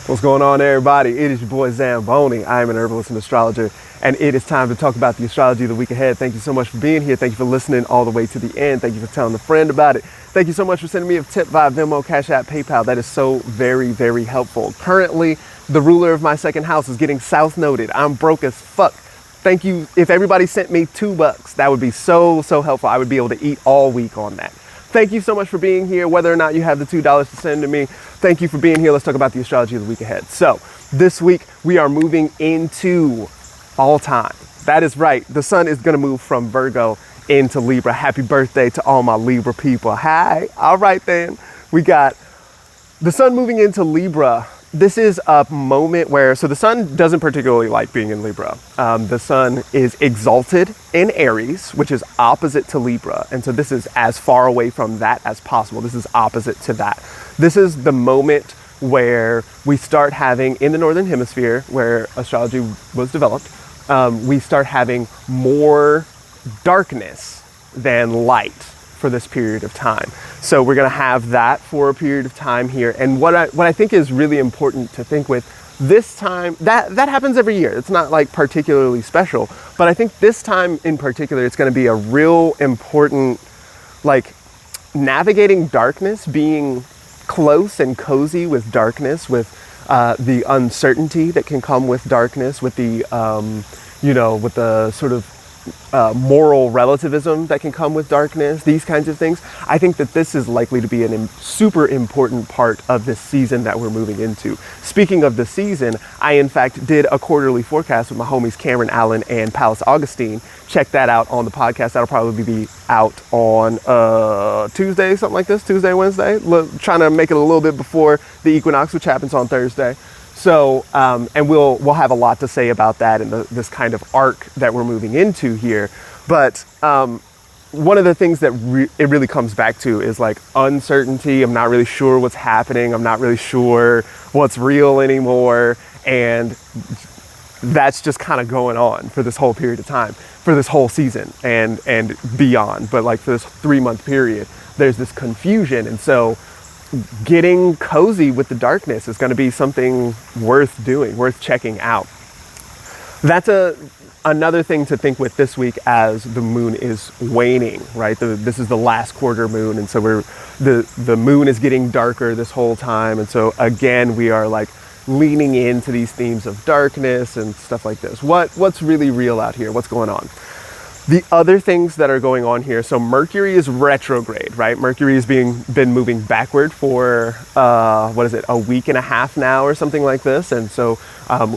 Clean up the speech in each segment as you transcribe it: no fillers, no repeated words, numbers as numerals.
What's going on, everybody? It is your boy Zamboni. I am an herbalist and astrologer, and it is time to talk about the astrology of the week ahead. Thank you so much for being here. Thank you for listening all the way to the end. Thank you for telling a friend about it. Thank you so much for sending me a tip via Venmo, Cash App, PayPal. That is so very, very helpful. Currently, the ruler of my second house is getting south noded. I'm broke as fuck. Thank you. If everybody sent me $2, that would be so helpful. I would be able to eat all week on that. Thank you so much for being here. Whether or not you have the $2 to send to me, thank you for being here. Let's talk about the astrology of the week ahead. So this week we are moving into fall time. That is right. The sun is going to move from Virgo into Libra. Happy birthday to all my Libra people. Hi. All right, then. We got the sun moving into Libra. This is a moment where, so the sun doesn't particularly like being in Libra. The sun is exalted in Aries, which is opposite to Libra. And so this is as far away from that as possible. This is opposite to that. This is the moment where we start having, in the Northern Hemisphere, where astrology was developed, we start having more darkness than light for this period of time. So we're going to have that for a period of time here. And what I think is really important to think with this time, that happens every year. It's not like particularly special, but I think this time in particular, it's going to be a real important, like, navigating darkness, being close and cozy with darkness, with the uncertainty that can come with darkness, with the, with the sort of moral relativism that can come with darkness, these kinds of things. I think that this is likely to be a super important part of this season that we're moving into. Speaking of the season, I in fact did a quarterly forecast with my homies Cameron Allen and Palace Augustine. Check that out on the podcast. That'll probably be out on Tuesday, something like this, Tuesday, Wednesday. Trying to make it a little bit before the equinox, which happens on Thursday. So, and we'll have a lot to say about that and this kind of arc that we're moving into here. But one of the things that it really comes back to is like uncertainty. I'm not really sure what's happening. I'm not really sure what's real anymore. And that's just kind of going on for this whole period of time, for this whole season and beyond. But like for this 3-month period, there's this confusion. And so getting cozy with the darkness is going to be something worth doing, worth checking out. That's another thing to think with this week as the moon is waning, right? This is the last quarter moon, and so the moon is getting darker this whole time. And so again, we are like leaning into these themes of darkness and stuff like this. What's really real out here? What's going on? The other things that are going on here, so Mercury is retrograde, right? Mercury has been moving backward for, a week and a half now or something like this. And so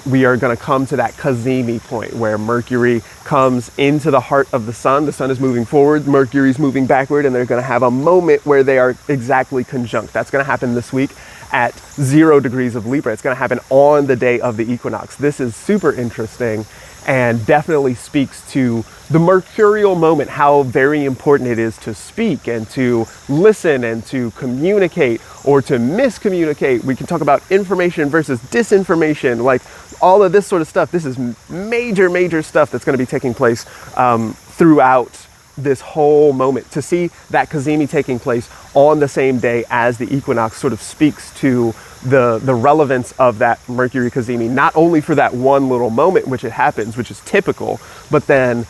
we are going to come to that Cazimi point where Mercury comes into the heart of the sun. The sun is moving forward, Mercury is moving backward, and they're going to have a moment where they are exactly conjunct. That's going to happen this week at 0 degrees of Libra. It's going to happen on the day of the equinox. This is super interesting and definitely speaks to the mercurial moment, how very important it is to speak and to listen and to communicate or to miscommunicate. We can talk about information versus disinformation, like all of this sort of stuff. This is major stuff that's going to be taking place throughout this whole moment. To see that Cazimi taking place on the same day as the equinox sort of speaks to the relevance of that Mercury Cazimi, not only for that one little moment in which it happens, which is typical, but then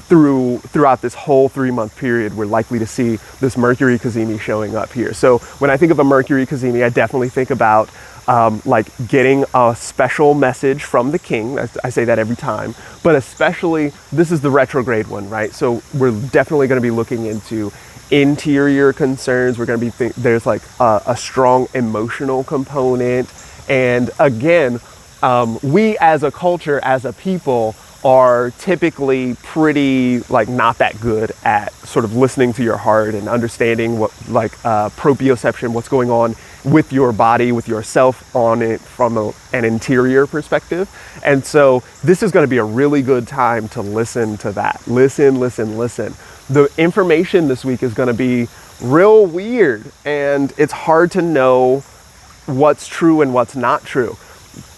throughout this whole 3-month period, we're likely to see this Mercury Cazimi showing up here. So when I think of a Mercury Cazimi, I definitely think about like getting a special message from the king. I say that every time, but especially this is the retrograde one, right? So we're definitely going to be looking into interior concerns. We're going to be there's like a strong emotional component. And again, we as a culture, as a people, are typically pretty like not that good at sort of listening to your heart and understanding what like proprioception, what's going on with your body, with yourself on it from an interior perspective. And so this is going to be a really good time to listen to that. Listen. The information this week is going to be real weird, and it's hard to know what's true and what's not true.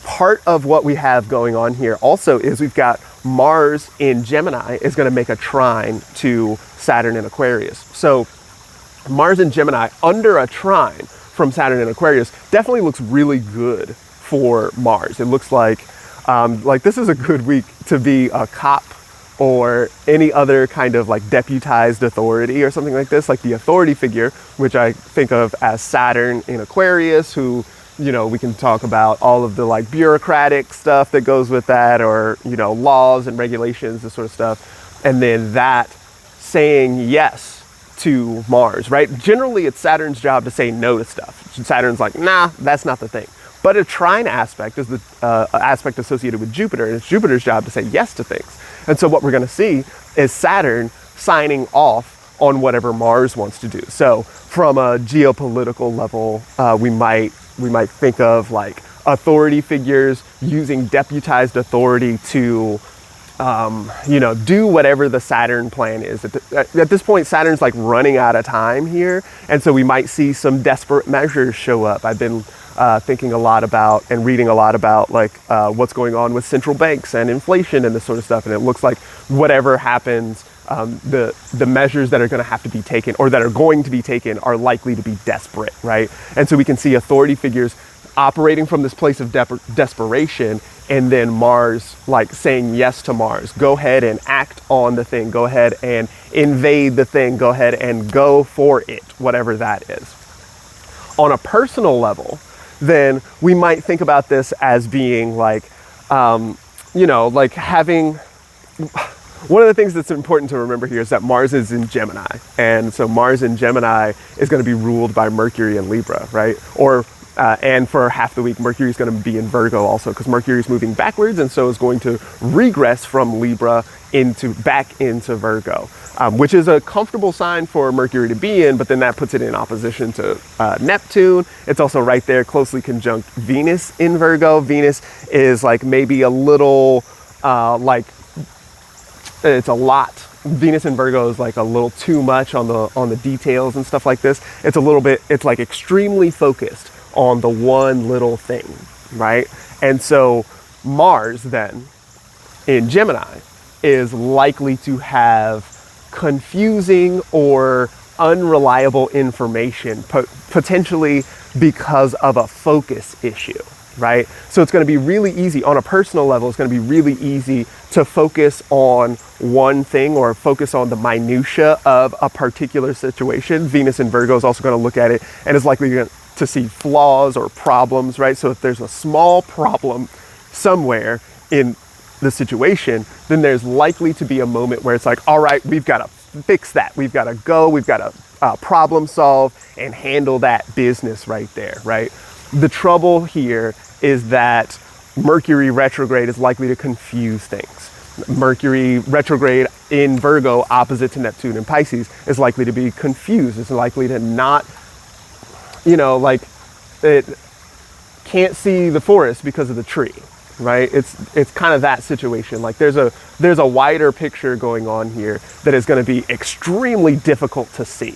Part of what we have going on here also is we've got Mars in Gemini is going to make a trine to Saturn in Aquarius. So Mars in Gemini under a trine from Saturn in Aquarius definitely looks really good for Mars. It looks like this is a good week to be a cop or any other kind of like deputized authority or something like this, like the authority figure, which I think of as Saturn in Aquarius, who, you know, we can talk about all of the like bureaucratic stuff that goes with that, or, you know, laws and regulations, this sort of stuff. And then that saying yes to Mars, right? Generally, it's Saturn's job to say no to stuff. Saturn's like, nah, that's not the thing. But a trine aspect is the aspect associated with Jupiter, and it's Jupiter's job to say yes to things. And so what we're going to see is Saturn signing off on whatever Mars wants to do. So from a geopolitical level, we might think of like authority figures using deputized authority to you know, do whatever the Saturn plan is. At this point, Saturn's like running out of time here. And so we might see some desperate measures show up. I've been thinking a lot about and reading a lot about like what's going on with central banks and inflation and this sort of stuff. And it looks like whatever happens, the measures that are going to have to be taken or that are going to be taken are likely to be desperate, right? And so we can see authority figures operating from this place of desperation, and then Mars like saying yes to Mars. Go ahead and act on the thing. Go ahead and invade the thing. Go ahead and go for it, whatever that is. On a personal level, then we might think about this as being like, you know, like having... One of the things that's important to remember here is that Mars is in Gemini. And so Mars in Gemini is going to be ruled by Mercury in Libra, right? Or and for half the week, Mercury is going to be in Virgo also, because Mercury is moving backwards, and so is going to regress from Libra back into Virgo, which is a comfortable sign for Mercury to be in, but then that puts it in opposition to Neptune. It's also right there, closely conjunct Venus in Virgo. Venus is like maybe a little like it's a lot. Venus in Virgo is like a little too much on the details and stuff like this. It's a little bit. It's like extremely focused on the one little thing, right? And so Mars then in Gemini is likely to have confusing or unreliable information, potentially because of a focus issue, right? So it's going to be really easy on a personal level. It's going to be really easy to focus on one thing or focus on the minutia of a particular situation. Venus in Virgo is also going to look at it and is likely to see flaws or problems, right? So if there's a small problem somewhere in the situation, then there's likely to be a moment where it's like, all right, we've got to fix that. We've got to go, we've got to problem solve and handle that business right there, right? The trouble here is that Mercury retrograde is likely to confuse things. Mercury retrograde in Virgo, opposite to Neptune in Pisces, is likely to be confused. It's likely to not, you know, like it can't see the forest because of the tree, right? It's kind of that situation. Like there's a wider picture going on here that is going to be extremely difficult to see.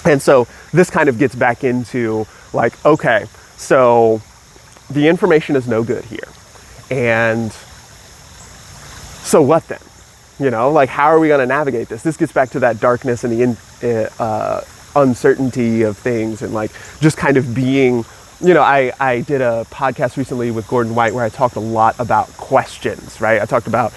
And so this kind of gets back into like, okay, so the information is no good here. And so what then? You know, like how are we going to navigate this? This gets back to that darkness and the uncertainty of things, and like just kind of being, you know, I did a podcast recently with Gordon White where I talked a lot about questions, right? I talked about,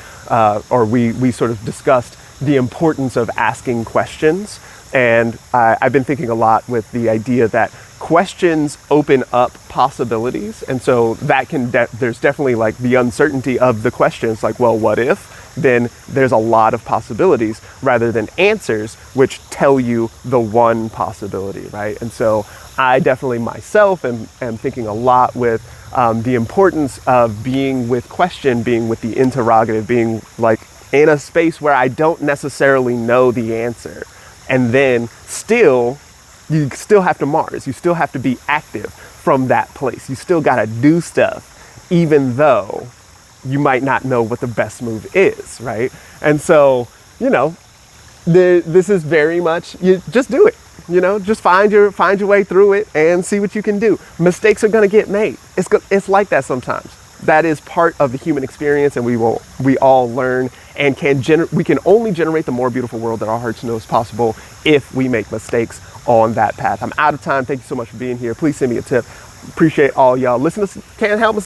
or we sort of discussed the importance of asking questions. And I've been thinking a lot with the idea that questions open up possibilities. And so that there's definitely like the uncertainty of the questions, like, well, what if? Then there's a lot of possibilities rather than answers, which tell you the one possibility, right? And so I definitely myself am thinking a lot with the importance of being with question, being with the interrogative, being like in a space where I don't necessarily know the answer. And then you still have to Mars. You still have to be active from that place. You still got to do stuff, even though you might not know what the best move is, right? And so, you know, this is very much, you just do it. You know, just find your way through it and see what you can do. Mistakes are going to get made. It's like that sometimes. That is part of the human experience, and we all learn and we can only generate the more beautiful world that our hearts know is possible if we make mistakes on that path. I'm out of time. Thank you so much for being here. Please send me a tip. Appreciate all y'all. Can't help